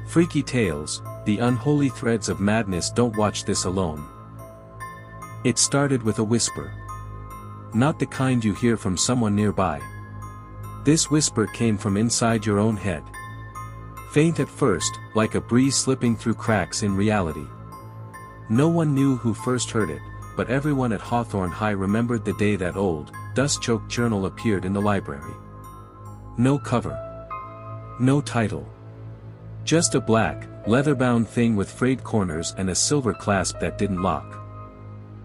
Freaky Tales, the Unholy Threads of Madness. Don't watch this alone. It started with a whisper. Not the kind you hear from someone nearby. This whisper came from inside your own head. Faint at first, like a breeze slipping through cracks in reality. No one knew who first heard it, but everyone at Hawthorne High remembered the day that old, dust-choked journal appeared in the library. No cover. No title. Just a black, leather-bound thing with frayed corners and a silver clasp that didn't lock.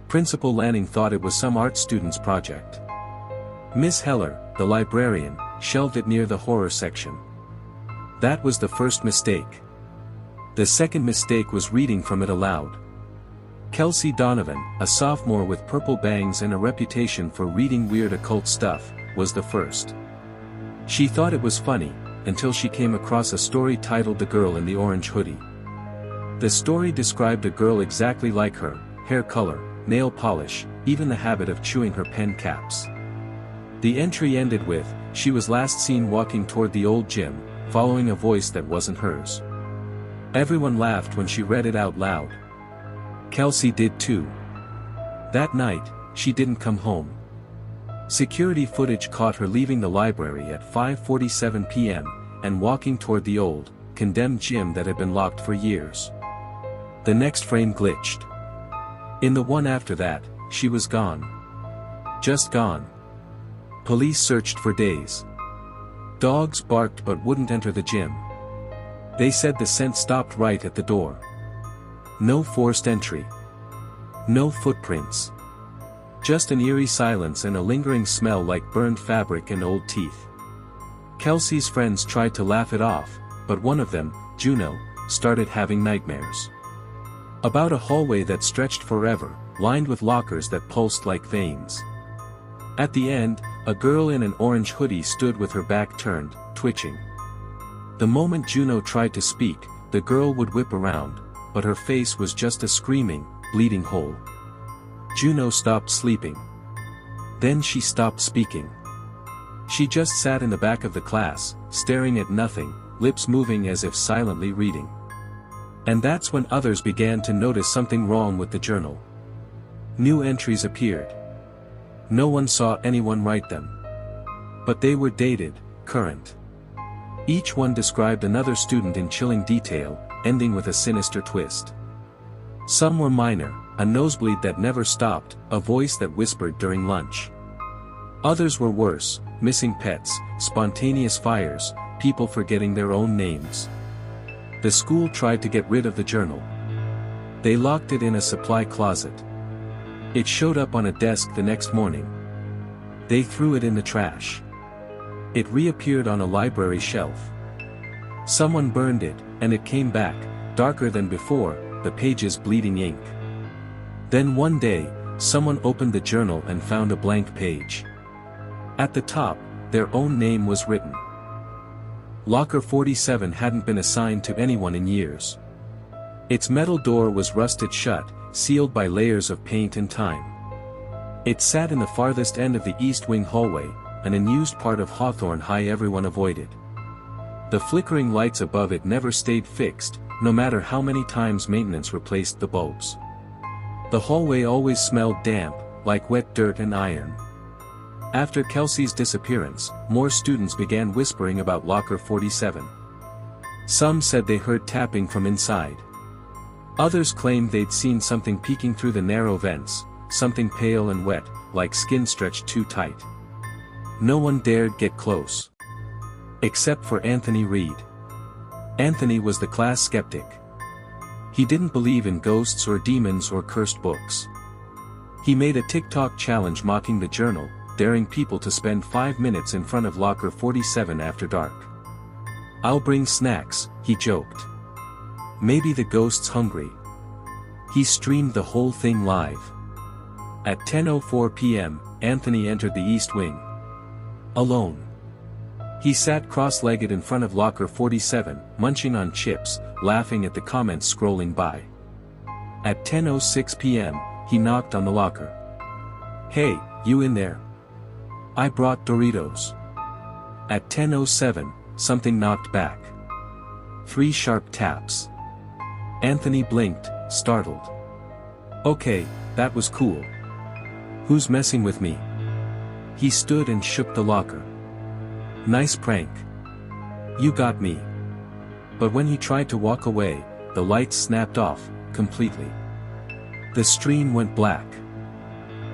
Principal Lanning thought it was some art student's project. Miss Heller, the librarian, shelved it near the horror section. That was the first mistake. The second mistake was reading from it aloud. Kelsey Donovan, a sophomore with purple bangs and a reputation for reading weird occult stuff, was the first. She thought it was funny, until she came across a story titled The Girl in the Orange Hoodie. The story described a girl exactly like her, hair color, nail polish, even the habit of chewing her pen caps. The entry ended with, she was last seen walking toward the old gym, following a voice that wasn't hers. Everyone laughed when she read it out loud. Kelsey did too. That night, she didn't come home. Security footage caught her leaving the library at 5:47 p.m., and walking toward the old, condemned gym that had been locked for years. The next frame glitched. In the one after that, she was gone. Just gone. Police searched for days. Dogs barked but wouldn't enter the gym. They said the scent stopped right at the door. No forced entry. No footprints. Just an eerie silence and a lingering smell like burned fabric and old teeth. Kelsey's friends tried to laugh it off, but one of them, Juno, started having nightmares. About a hallway that stretched forever, lined with lockers that pulsed like veins. At the end, a girl in an orange hoodie stood with her back turned, twitching. The moment Juno tried to speak, the girl would whip around, but her face was just a screaming, bleeding hole. Juno stopped sleeping. Then she stopped speaking. She just sat in the back of the class, staring at nothing, lips moving as if silently reading. And that's when others began to notice something wrong with the journal. New entries appeared. No one saw anyone write them. But they were dated, current. Each one described another student in chilling detail, ending with a sinister twist. Some were minor, a nosebleed that never stopped, a voice that whispered during lunch. Others were worse, missing pets, spontaneous fires, people forgetting their own names. The school tried to get rid of the journal. They locked it in a supply closet. It showed up on a desk the next morning. They threw it in the trash. It reappeared on a library shelf. Someone burned it, and it came back, darker than before, the pages bleeding ink. Then one day, someone opened the journal and found a blank page. At the top, their own name was written. Locker 47 hadn't been assigned to anyone in years. Its metal door was rusted shut, sealed by layers of paint and time. It sat in the farthest end of the East Wing hallway, an unused part of Hawthorne High everyone avoided. The flickering lights above it never stayed fixed, no matter how many times maintenance replaced the bulbs. The hallway always smelled damp, like wet dirt and iron. After Kelsey's disappearance, more students began whispering about Locker 47. Some said they heard tapping from inside. Others claimed they'd seen something peeking through the narrow vents, something pale and wet, like skin stretched too tight. No one dared get close. Except for Anthony Reed. Anthony was the class skeptic. He didn't believe in ghosts or demons or cursed books. He made a TikTok challenge mocking the journal, daring people to spend 5 minutes in front of Locker 47 after dark. "I'll bring snacks," he joked. "Maybe the ghost's hungry." He streamed the whole thing live. At 10:04 p.m., Anthony entered the East Wing. Alone. He sat cross-legged in front of Locker 47, munching on chips, laughing at the comments scrolling by. At 10:06 p.m., he knocked on the locker. "Hey, you in there? I brought Doritos." At 10:07, something knocked back. 3 sharp taps. Anthony blinked, startled. Okay, that was cool. Who's messing with me? He stood and shook the locker. Nice prank. You got me. But when he tried to walk away, the lights snapped off, completely. The screen went black.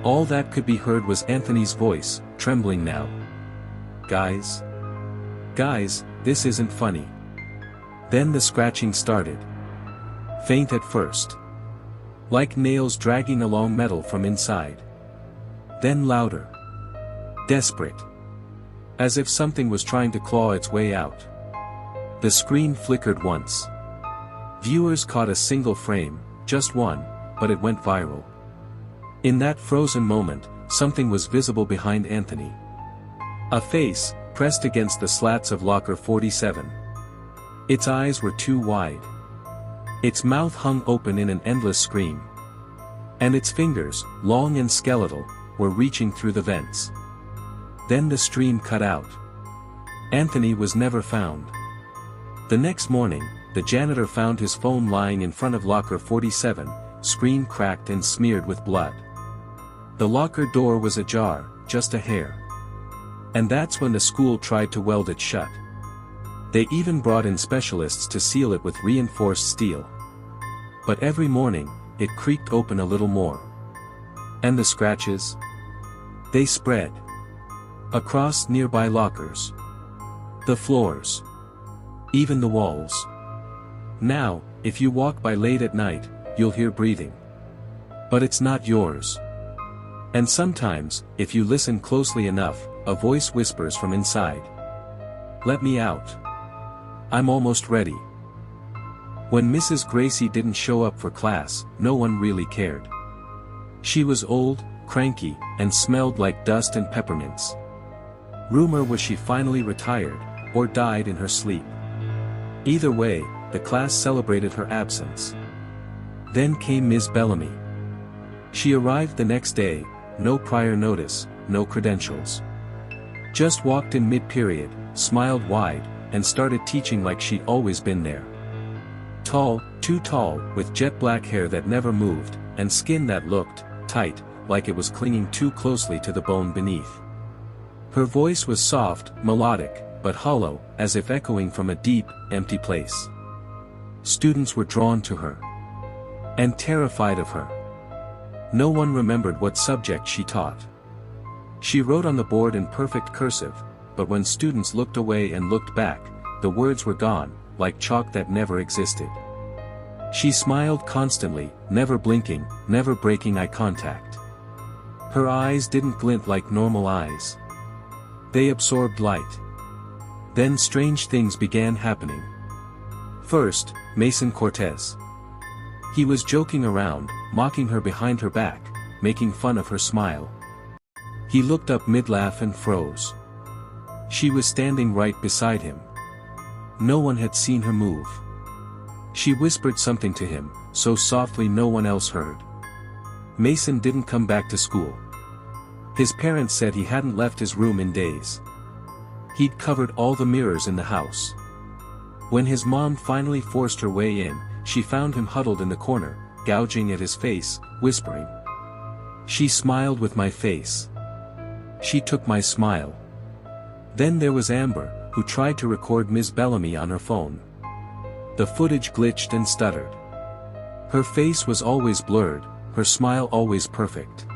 All that could be heard was Anthony's voice, trembling now. Guys? Guys, this isn't funny. Then the scratching started. Faint at first. Like nails dragging along metal from inside. Then louder. Desperate. As if something was trying to claw its way out. The screen flickered once. Viewers caught a single frame, just one, but it went viral. In that frozen moment, something was visible behind Anthony. A face, pressed against the slats of locker 47. Its eyes were too wide. Its mouth hung open in an endless scream. And its fingers, long and skeletal, were reaching through the vents. Then the stream cut out. Anthony was never found. The next morning, the janitor found his phone lying in front of locker 47, screen cracked and smeared with blood. The locker door was ajar, just a hair. And that's when the school tried to weld it shut. They even brought in specialists to seal it with reinforced steel. But every morning, it creaked open a little more. And the scratches? They spread. Across nearby lockers. The floors. Even the walls. Now, if you walk by late at night, you'll hear breathing. But it's not yours. And sometimes, if you listen closely enough, a voice whispers from inside. Let me out. I'm almost ready. When Mrs. Gracie didn't show up for class, no one really cared. She was old, cranky, and smelled like dust and peppermints. Rumor was she finally retired, or died in her sleep. Either way, the class celebrated her absence. Then came Ms. Bellamy. She arrived the next day, no prior notice, no credentials. Just walked in mid-period, smiled wide, and started teaching like she'd always been there. Tall, too tall, with jet black hair that never moved, and skin that looked tight, like it was clinging too closely to the bone beneath. Her voice was soft, melodic, but hollow, as if echoing from a deep, empty place. Students were drawn to her. And terrified of her. No one remembered what subject she taught. She wrote on the board in perfect cursive, but when students looked away and looked back, the words were gone, like chalk that never existed. She smiled constantly, never blinking, never breaking eye contact. Her eyes didn't glint like normal eyes. They absorbed light. Then strange things began happening. First, Mason Cortez. He was joking around, mocking her behind her back, making fun of her smile. He looked up mid-laugh and froze. She was standing right beside him. No one had seen her move. She whispered something to him, so softly no one else heard. Mason didn't come back to school. His parents said he hadn't left his room in days. He'd covered all the mirrors in the house. When his mom finally forced her way in, she found him huddled in the corner, gouging at his face, whispering. She smiled with my face. She took my smile. Then there was Amber, who tried to record Ms. Bellamy on her phone. The footage glitched and stuttered. Her face was always blurred, her smile always perfect.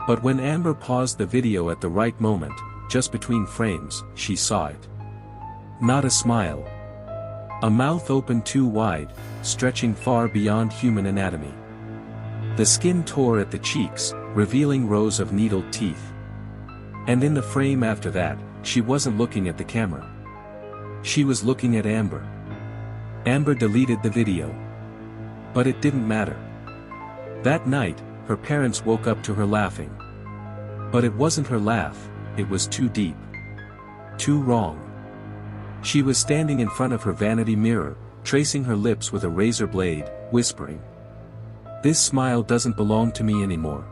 But when Amber paused the video at the right moment, just between frames, she saw it. Not a smile. A mouth open too wide, stretching far beyond human anatomy. The skin tore at the cheeks, revealing rows of needled teeth. And in the frame after that, she wasn't looking at the camera. She was looking at Amber. Amber deleted the video. But it didn't matter. That night, her parents woke up to her laughing. But it wasn't her laugh, it was too deep. Too wrong. She was standing in front of her vanity mirror, tracing her lips with a razor blade, whispering. This smile doesn't belong to me anymore.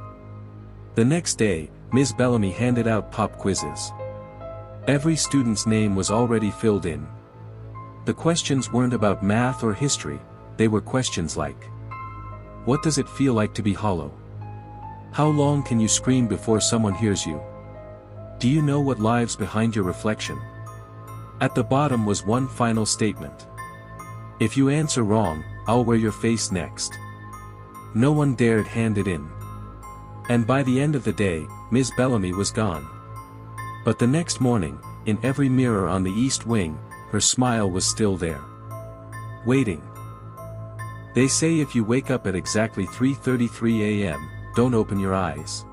The next day, Ms. Bellamy handed out pop quizzes. Every student's name was already filled in. The questions weren't about math or history, they were questions like: what does it feel like to be hollow? How long can you scream before someone hears you? Do you know what lies behind your reflection? At the bottom was one final statement: if you answer wrong, I'll wear your face next. No one dared hand it in. And by the end of the day, Miss Bellamy was gone. But the next morning, in every mirror on the east wing, her smile was still there. Waiting. They say if you wake up at exactly 3:33 a.m., don't open your eyes.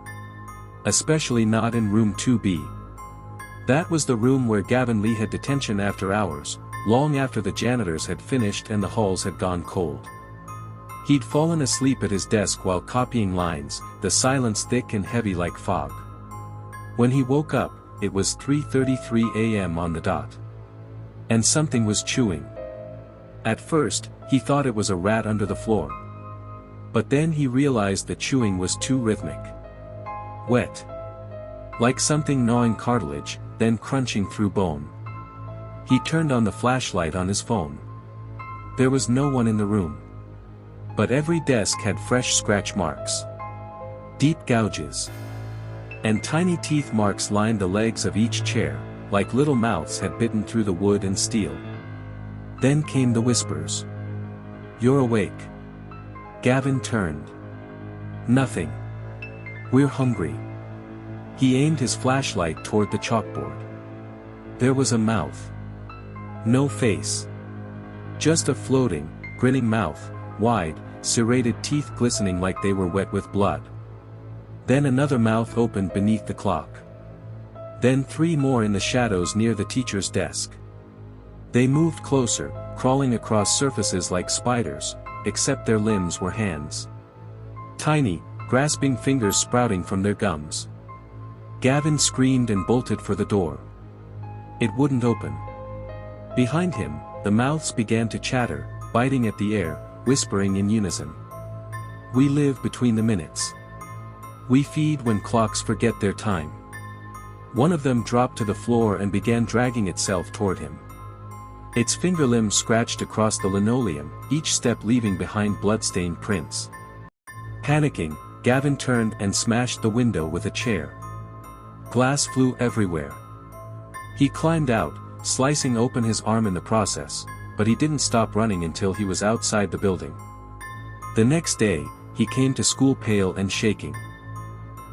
Especially not in room 2B. That was the room where Gavin Lee had detention after hours, long after the janitors had finished and the halls had gone cold. He'd fallen asleep at his desk while copying lines, the silence thick and heavy like fog. When he woke up, it was 3:33 a.m. on the dot. And something was chewing. At first, he thought it was a rat under the floor. But then he realized the chewing was too rhythmic. Wet. Like something gnawing cartilage, then crunching through bone. He turned on the flashlight on his phone. There was no one in the room. But every desk had fresh scratch marks. Deep gouges. And tiny teeth marks lined the legs of each chair, like little mouths had bitten through the wood and steel. Then came the whispers. You're awake. Gavin turned. Nothing. We're hungry. He aimed his flashlight toward the chalkboard. There was a mouth. No face. Just a floating, grinning mouth, wide, serrated teeth glistening like they were wet with blood. Then another mouth opened beneath the clock. Then 3 more in the shadows near the teacher's desk. They moved closer, crawling across surfaces like spiders, except their limbs were hands. Tiny, grasping fingers sprouting from their gums. Gavin screamed and bolted for the door. It wouldn't open. Behind him, the mouths began to chatter, biting at the air, whispering in unison. We live between the minutes. We feed when clocks forget their time. One of them dropped to the floor and began dragging itself toward him. Its fingerlimbs scratched across the linoleum, each step leaving behind blood-stained prints. Panicking, Gavin turned and smashed the window with a chair. Glass flew everywhere. He climbed out, slicing open his arm in the process, but he didn't stop running until he was outside the building. The next day, he came to school pale and shaking.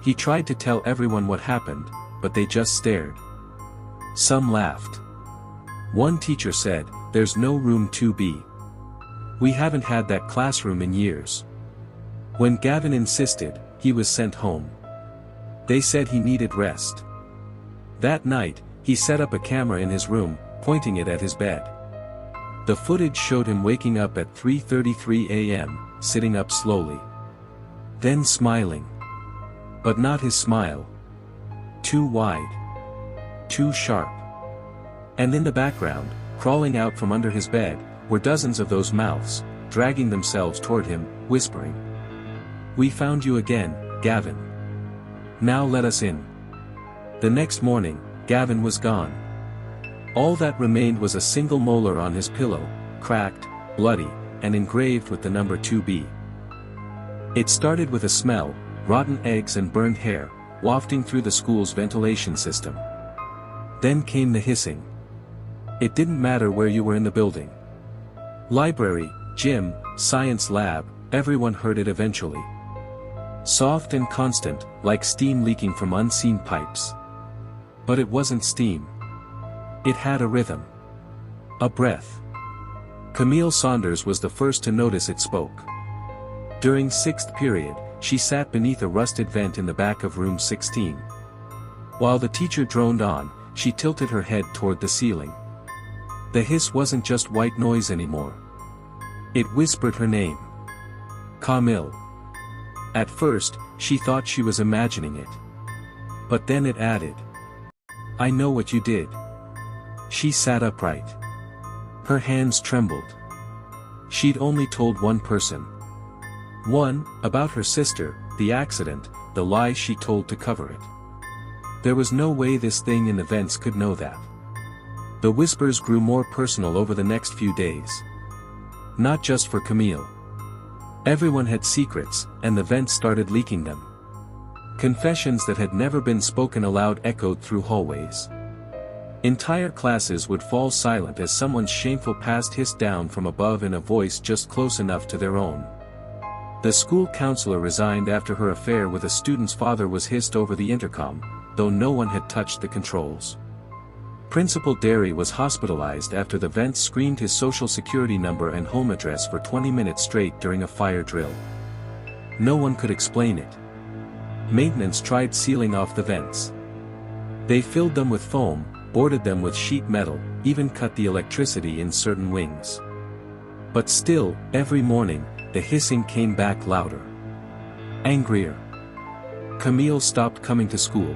He tried to tell everyone what happened, but they just stared. Some laughed. One teacher said, "There's no room 2B. We haven't had that classroom in years." When Gavin insisted, he was sent home. They said he needed rest. That night, he set up a camera in his room, pointing it at his bed. The footage showed him waking up at 3:33 a.m., sitting up slowly. Then smiling. But not his smile. Too wide. Too sharp. And in the background, crawling out from under his bed, were dozens of those mouths, dragging themselves toward him, whispering. We found you again, Gavin. Now let us in. The next morning, Gavin was gone. All that remained was a single molar on his pillow, cracked, bloody, and engraved with the number 2B. It started with a smell, rotten eggs and burned hair, wafting through the school's ventilation system. Then came the hissing. It didn't matter where you were in the building. Library, gym, science lab, everyone heard it eventually. Soft and constant, like steam leaking from unseen pipes. But it wasn't steam. It had a rhythm. A breath. Camille Saunders was the first to notice it spoke. During 6th period, she sat beneath a rusted vent in the back of room 16. While the teacher droned on, she tilted her head toward the ceiling. The hiss wasn't just white noise anymore. It whispered her name. Camille. At first, she thought she was imagining it. But then it added. I know what you did. She sat upright. Her hands trembled. She'd only told one person. One, about her sister, the accident, the lie she told to cover it. There was no way this thing in the vents could know that. The whispers grew more personal over the next few days. Not just for Camille. Everyone had secrets, and the vents started leaking them. Confessions that had never been spoken aloud echoed through hallways. Entire classes would fall silent as someone's shameful past hissed down from above in a voice just close enough to their own. The school counselor resigned after her affair with a student's father was hissed over the intercom, though no one had touched the controls. Principal Derry was hospitalized after the vents screamed his social security number and home address for 20 minutes straight during a fire drill. No one could explain it. Maintenance tried sealing off the vents. They filled them with foam, boarded them with sheet metal, even cut the electricity in certain wings. But still, every morning, the hissing came back louder. Angrier. Camille stopped coming to school.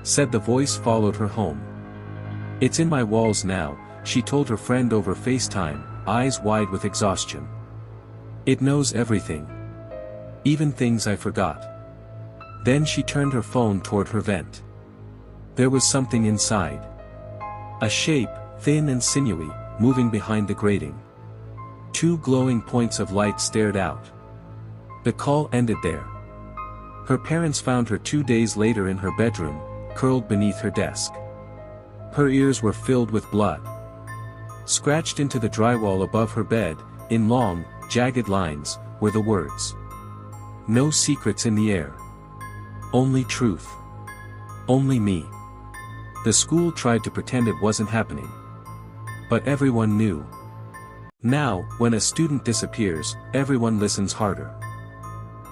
Said the voice followed her home. "It's in my walls now," she told her friend over FaceTime, eyes wide with exhaustion. "It knows everything. Even things I forgot." Then she turned her phone toward her vent. There was something inside. A shape, thin and sinewy, moving behind the grating. Two glowing points of light stared out. The call ended there. Her parents found her 2 days later in her bedroom, curled beneath her desk. Her ears were filled with blood. Scratched into the drywall above her bed, in long, jagged lines, were the words. "No secrets in the air. Only truth. Only me." The school tried to pretend it wasn't happening. But everyone knew. Now, when a student disappears, everyone listens harder.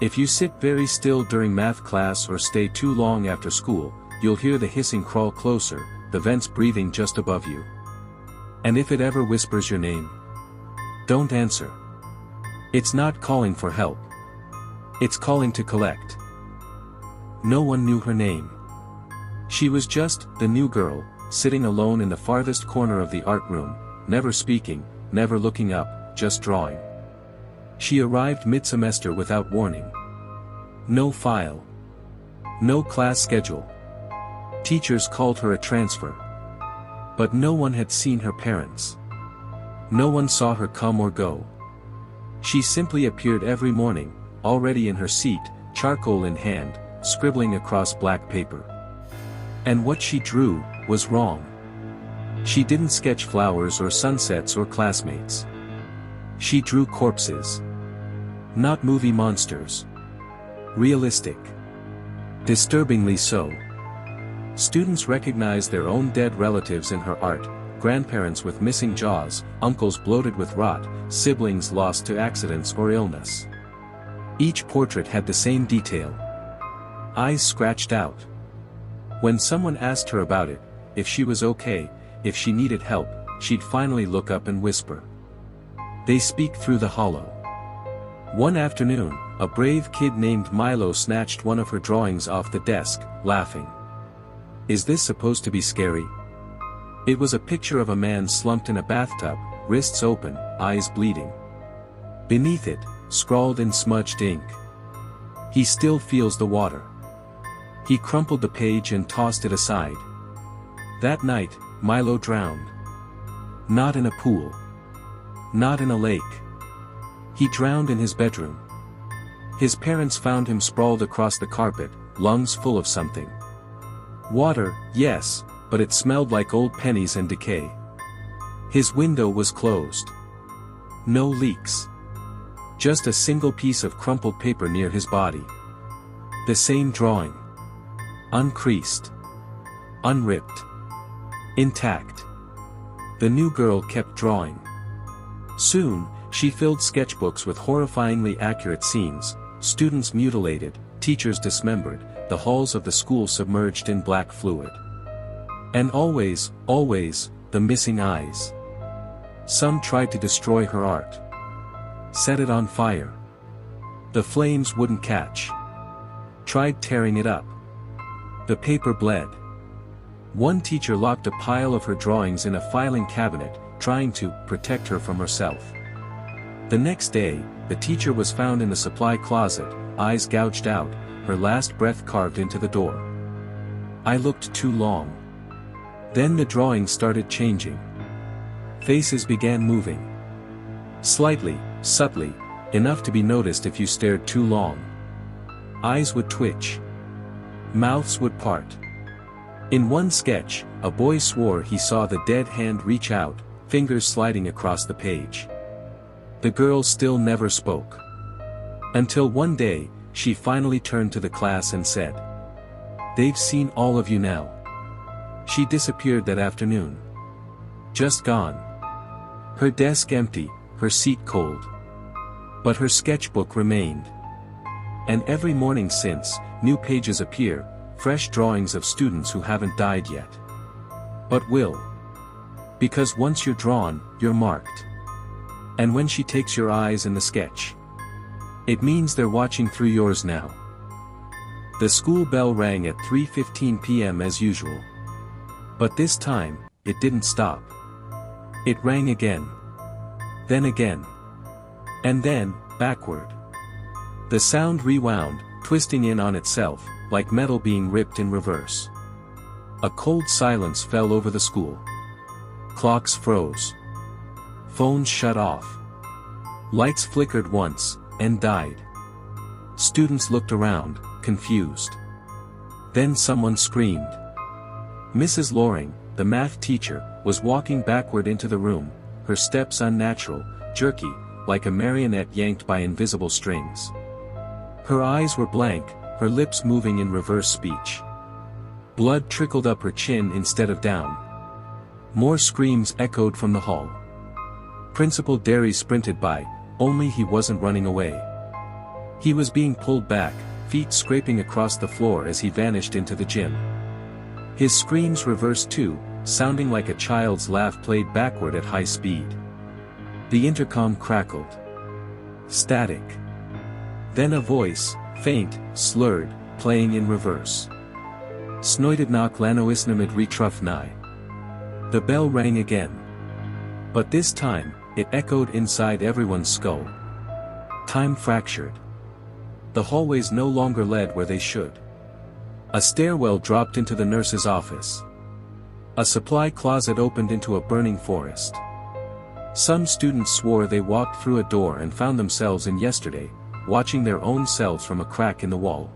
If you sit very still during math class or stay too long after school, you'll hear the hissing crawl closer, the vents breathing just above you. And if it ever whispers your name, don't answer. It's not calling for help. It's calling to collect. No one knew her name. She was just the new girl, sitting alone in the farthest corner of the art room, never speaking, never looking up, just drawing. She arrived mid-semester without warning. No file. No class schedule. Teachers called her a transfer. But no one had seen her parents. No one saw her come or go. She simply appeared every morning, already in her seat, charcoal in hand, scribbling across black paper. And what she drew was wrong. She didn't sketch flowers or sunsets or classmates. She drew corpses. Not movie monsters. Realistic. Disturbingly so. Students recognized their own dead relatives in her art, grandparents with missing jaws, uncles bloated with rot, siblings lost to accidents or illness. Each portrait had the same detail. Eyes scratched out. When someone asked her about it, if she was okay, if she needed help, she'd finally look up and whisper. They speak through the hollow. One afternoon, a brave kid named Milo snatched one of her drawings off the desk, laughing. "Is this supposed to be scary?" It was a picture of a man slumped in a bathtub, wrists open, eyes bleeding. Beneath it, scrawled in smudged ink. "He still feels the water." He crumpled the page and tossed it aside. That night, Milo drowned. Not in a pool. Not in a lake. He drowned in his bedroom. His parents found him sprawled across the carpet, lungs full of something. Water, yes, but it smelled like old pennies and decay. His window was closed. No leaks. Just a single piece of crumpled paper near his body. The same drawing. Uncreased. Unripped. Intact. The new girl kept drawing. Soon, she filled sketchbooks with horrifyingly accurate scenes, students mutilated, teachers dismembered, the halls of the school submerged in black fluid. And always, always, the missing eyes. Some tried to destroy her art. Set it on fire. The flames wouldn't catch. Tried tearing it up. The paper bled. One teacher locked a pile of her drawings in a filing cabinet, trying to protect her from herself. The next day, the teacher was found in the supply closet, eyes gouged out, her last breath carved into the door. "I looked too long. Then the drawing started changing. Faces began moving. Slightly, subtly, enough to be noticed if you stared too long. Eyes would twitch. Mouths would part. In one sketch, a boy swore he saw the dead hand reach out, fingers sliding across the page. The girl still never spoke. Until one day, she finally turned to the class and said, "They've seen all of you now." She disappeared that afternoon. Just gone. Her desk empty, her seat cold. But her sketchbook remained. And every morning since, new pages appear, fresh drawings of students who haven't died yet. But will. Because once you're drawn, you're marked. And when she takes your eyes in the sketch, it means they're watching through yours now. The school bell rang at 3:15 p.m. as usual. But this time, it didn't stop. It rang again. Then again. And then, backward. The sound rewound, twisting in on itself, like metal being ripped in reverse. A cold silence fell over the school. Clocks froze. Phones shut off. Lights flickered once, and died. Students looked around, confused. Then someone screamed. Mrs. Loring, the math teacher, was walking backward into the room, her steps unnatural, jerky, like a marionette yanked by invisible strings. Her eyes were blank, her lips moving in reverse speech. Blood trickled up her chin instead of down. More screams echoed from the hall. Principal Derry sprinted by, only he wasn't running away. He was being pulled back, feet scraping across the floor as he vanished into the gym. His screams reversed too, sounding like a child's laugh played backward at high speed. The intercom crackled. Static. Then a voice, faint, slurred, playing in reverse. Snoited knock lanoisnamid retruff nigh. The bell rang again. But this time, it echoed inside everyone's skull. Time fractured. The hallways no longer led where they should. A stairwell dropped into the nurse's office. A supply closet opened into a burning forest. Some students swore they walked through a door and found themselves in yesterday, watching their own selves from a crack in the wall.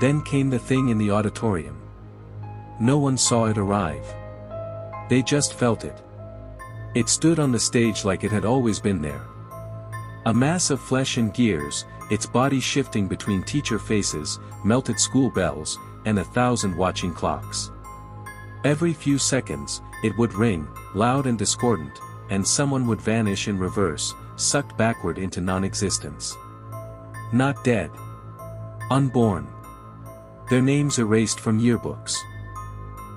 Then came the thing in the auditorium. No one saw it arrive. They just felt it. It stood on the stage like it had always been there. A mass of flesh and gears, its body shifting between teacher faces, melted school bells, and 1,000 watching clocks. Every few seconds, it would ring, loud and discordant, and someone would vanish in reverse, sucked backward into non-existence. Not dead. Unborn. Their names erased from yearbooks.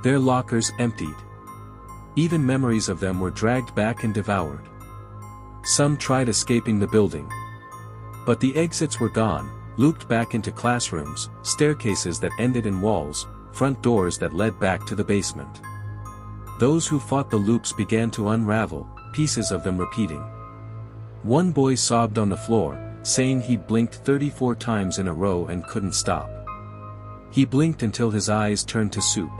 Their lockers emptied. Even memories of them were dragged back and devoured. Some tried escaping the building. But the exits were gone, looped back into classrooms, staircases that ended in walls, front doors that led back to the basement. Those who fought the loops began to unravel, pieces of them repeating. One boy sobbed on the floor, saying he'd blinked 34 times in a row and couldn't stop. He blinked until his eyes turned to soup.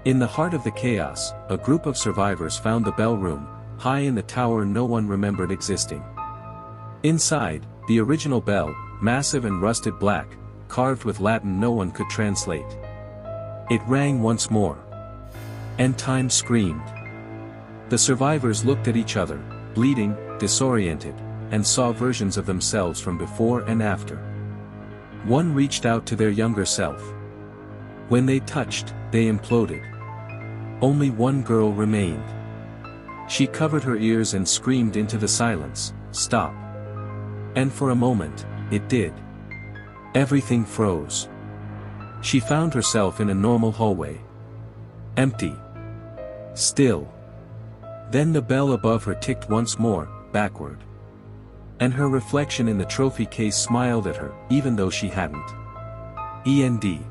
In the heart of the chaos, a group of survivors found the bell room, high in the tower no one remembered existing. Inside, the original bell, massive and rusted black, carved with Latin no one could translate. It rang once more. And time screamed. The survivors looked at each other, bleeding, disoriented, and saw versions of themselves from before and after. One reached out to their younger self. When they touched, they imploded. Only one girl remained. She covered her ears and screamed into the silence, "Stop." And for a moment, it did. Everything froze. She found herself in a normal hallway. Empty. Still. Then the bell above her ticked once more, backward. And her reflection in the trophy case smiled at her, even though she hadn't. END.